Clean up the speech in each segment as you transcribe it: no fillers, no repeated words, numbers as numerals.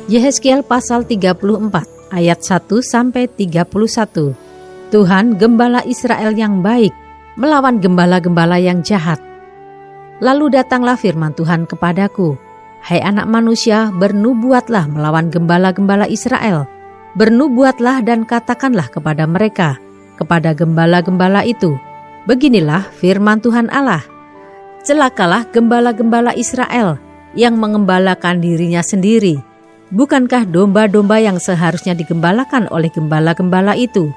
Yehezkiel pasal 34 ayat 1-31. Tuhan gembala Israel yang baik melawan gembala-gembala yang jahat. Lalu datanglah firman Tuhan kepadaku, hai anak manusia, bernubuatlah melawan gembala-gembala Israel. Bernubuatlah dan katakanlah kepada mereka, kepada gembala-gembala itu, beginilah firman Tuhan Allah. Celakalah gembala-gembala Israel yang mengembalakan dirinya sendiri. Bukankah domba-domba yang seharusnya digembalakan oleh gembala-gembala itu?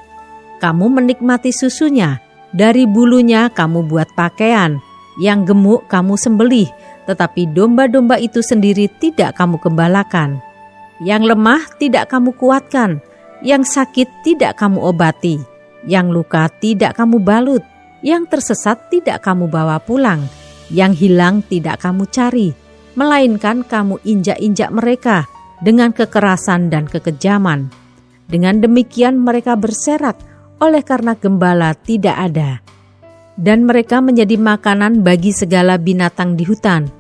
Kamu menikmati susunya, dari bulunya kamu buat pakaian, yang gemuk kamu sembelih, tetapi domba-domba itu sendiri tidak kamu gembalakan. Yang lemah tidak kamu kuatkan, yang sakit tidak kamu obati, yang luka tidak kamu balut, yang tersesat tidak kamu bawa pulang, yang hilang tidak kamu cari, melainkan kamu injak-injak mereka dengan kekerasan dan kekejaman. Dengan demikian mereka berserak oleh karena gembala tidak ada. Dan mereka menjadi makanan bagi segala binatang di hutan.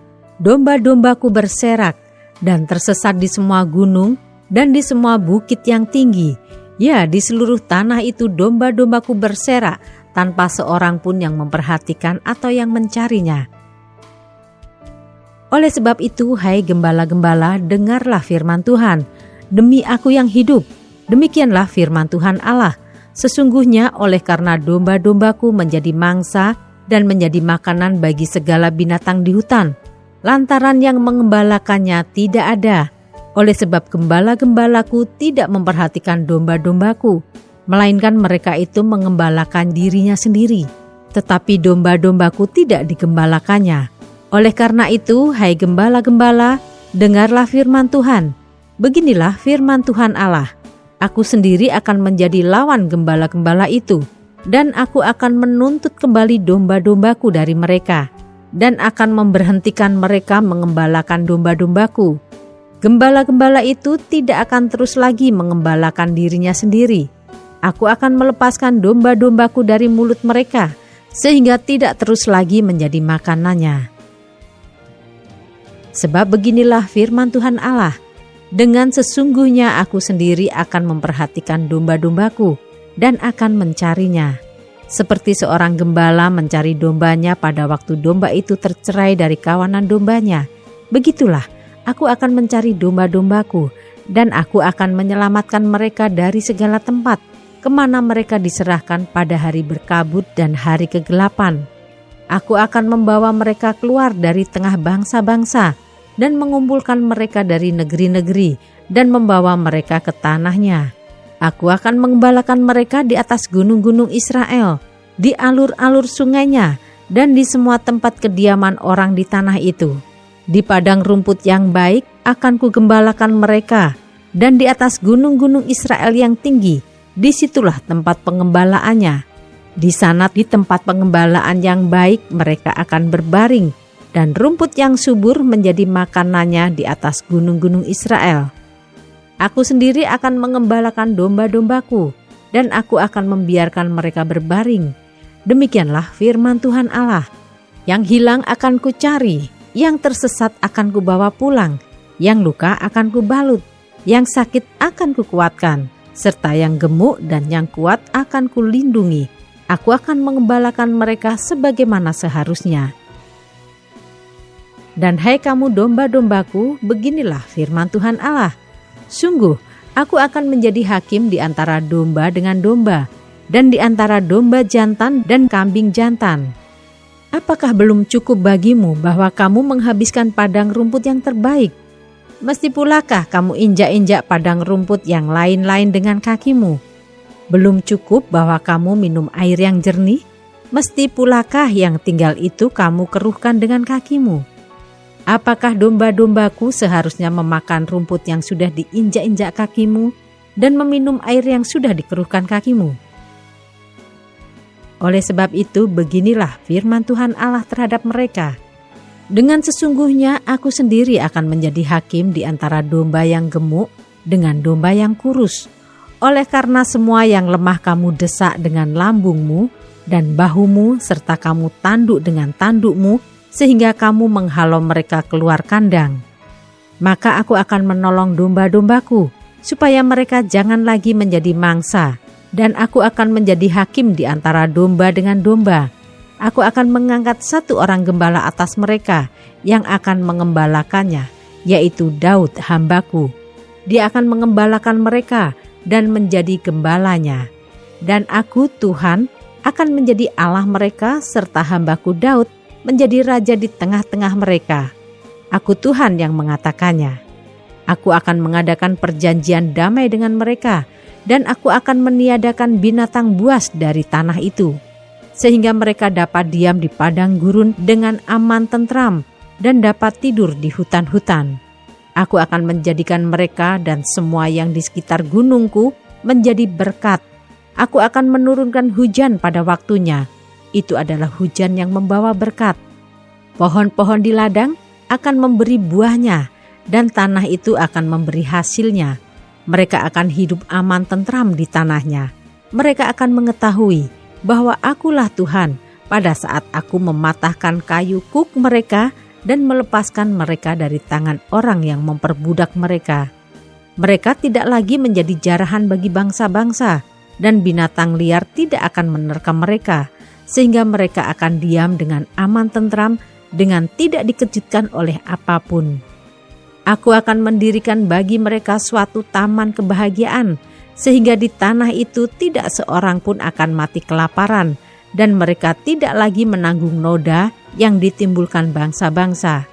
Domba-dombaku berserak dan tersesat di semua gunung dan di semua bukit yang tinggi. Ya, di seluruh tanah itu domba-dombaku berserak tanpa seorang pun yang memperhatikan atau yang mencarinya. Oleh sebab itu, hai gembala-gembala, dengarlah firman Tuhan. Demi aku yang hidup, demikianlah firman Tuhan Allah. Sesungguhnya oleh karena domba-dombaku menjadi mangsa dan menjadi makanan bagi segala binatang di hutan, lantaran yang mengembalakannya tidak ada. Oleh sebab gembala-gembalaku tidak memperhatikan domba-dombaku, melainkan mereka itu mengembalakan dirinya sendiri. Tetapi domba-dombaku tidak digembalakannya. Oleh karena itu, hai gembala-gembala, dengarlah firman Tuhan. Beginilah firman Tuhan Allah. Aku sendiri akan menjadi lawan gembala-gembala itu, dan aku akan menuntut kembali domba-dombaku dari mereka, dan akan memberhentikan mereka mengembalakan domba-dombaku. Gembala-gembala itu tidak akan terus lagi mengembalakan dirinya sendiri. Aku akan melepaskan domba-dombaku dari mulut mereka, sehingga tidak terus lagi menjadi makanannya. Sebab beginilah firman Tuhan Allah, dengan sesungguhnya aku sendiri akan memperhatikan domba-dombaku dan akan mencarinya. Seperti seorang gembala mencari dombanya pada waktu domba itu tercerai dari kawanan dombanya, begitulah aku akan mencari domba-dombaku dan aku akan menyelamatkan mereka dari segala tempat kemana mereka diserahkan pada hari berkabut dan hari kegelapan. Aku akan membawa mereka keluar dari tengah bangsa-bangsa dan mengumpulkan mereka dari negeri-negeri dan membawa mereka ke tanahnya. Aku akan mengembalakan mereka di atas gunung-gunung Israel, di alur-alur sungainya, dan di semua tempat kediaman orang di tanah itu. Di padang rumput yang baik akan kugembalakan mereka, dan di atas gunung-gunung Israel yang tinggi, disitulah tempat pengembalaannya. Di sana, di tempat pengembalaan yang baik, mereka akan berbaring, dan rumput yang subur menjadi makanannya di atas gunung-gunung Israel. Aku sendiri akan mengembalakan domba-dombaku, dan aku akan membiarkan mereka berbaring. Demikianlah firman Tuhan Allah. Yang hilang akan kucari, yang tersesat akan kubawa pulang, yang luka akan kubalut, yang sakit akan kukuatkan, serta yang gemuk dan yang kuat akan kulindungi. Aku akan mengembalakan mereka sebagaimana seharusnya. Dan hai kamu domba-dombaku, beginilah firman Tuhan Allah. Sungguh, aku akan menjadi hakim di antara domba dengan domba, dan di antara domba jantan dan kambing jantan. Apakah belum cukup bagimu bahwa kamu menghabiskan padang rumput yang terbaik? Mesti pulakah kamu injak-injak padang rumput yang lain-lain dengan kakimu? Belum cukup bahwa kamu minum air yang jernih? Mesti pulakah yang tinggal itu kamu keruhkan dengan kakimu? Apakah domba-dombaku seharusnya memakan rumput yang sudah diinjak-injak kakimu dan meminum air yang sudah dikeruhkan kakimu? Oleh sebab itu, beginilah firman Tuhan Allah terhadap mereka. Dengan sesungguhnya aku sendiri akan menjadi hakim di antara domba yang gemuk dengan domba yang kurus. Oleh karena semua yang lemah kamu desak dengan lambungmu dan bahumu, serta kamu tanduk dengan tandukmu, sehingga kamu menghalau mereka keluar kandang. Maka aku akan menolong domba-dombaku, supaya mereka jangan lagi menjadi mangsa, dan aku akan menjadi hakim di antara domba dengan domba. Aku akan mengangkat satu orang gembala atas mereka yang akan mengembalakannya, yaitu Daud hambaku. Dia akan mengembalakan mereka dan menjadi gembalanya. Dan aku, Tuhan, akan menjadi Allah mereka serta hambaku Daud menjadi raja di tengah-tengah mereka. Aku Tuhan yang mengatakannya. Aku akan mengadakan perjanjian damai dengan mereka, dan aku akan meniadakan binatang buas dari tanah itu, sehingga mereka dapat diam di padang gurun dengan aman tentram dan dapat tidur di hutan-hutan. Aku akan menjadikan mereka dan semua yang di sekitar gunungku menjadi berkat. Aku akan menurunkan hujan pada waktunya. Itu adalah hujan yang membawa berkat. Pohon-pohon di ladang akan memberi buahnya, dan tanah itu akan memberi hasilnya. Mereka akan hidup aman tentram di tanahnya. Mereka akan mengetahui bahwa akulah Tuhan pada saat aku mematahkan kayu kuk mereka dan melepaskan mereka dari tangan orang yang memperbudak mereka. Mereka tidak lagi menjadi jarahan bagi bangsa-bangsa, dan binatang liar tidak akan menerkam mereka, sehingga mereka akan diam dengan aman tentram, dengan tidak dikejutkan oleh apapun. Aku akan mendirikan bagi mereka suatu taman kebahagiaan, sehingga di tanah itu tidak seorang pun akan mati kelaparan, dan mereka tidak lagi menanggung noda yang ditimbulkan bangsa-bangsa.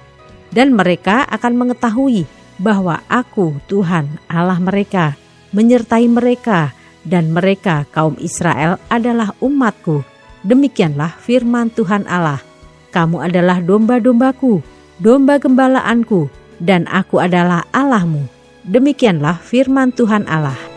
Dan mereka akan mengetahui bahwa aku, Tuhan Allah mereka, menyertai mereka, dan mereka, kaum Israel, adalah umatku. Demikianlah firman Tuhan Allah. Kamu adalah domba-dombaku, domba gembalaanku, dan aku adalah Allahmu. Demikianlah firman Tuhan Allah.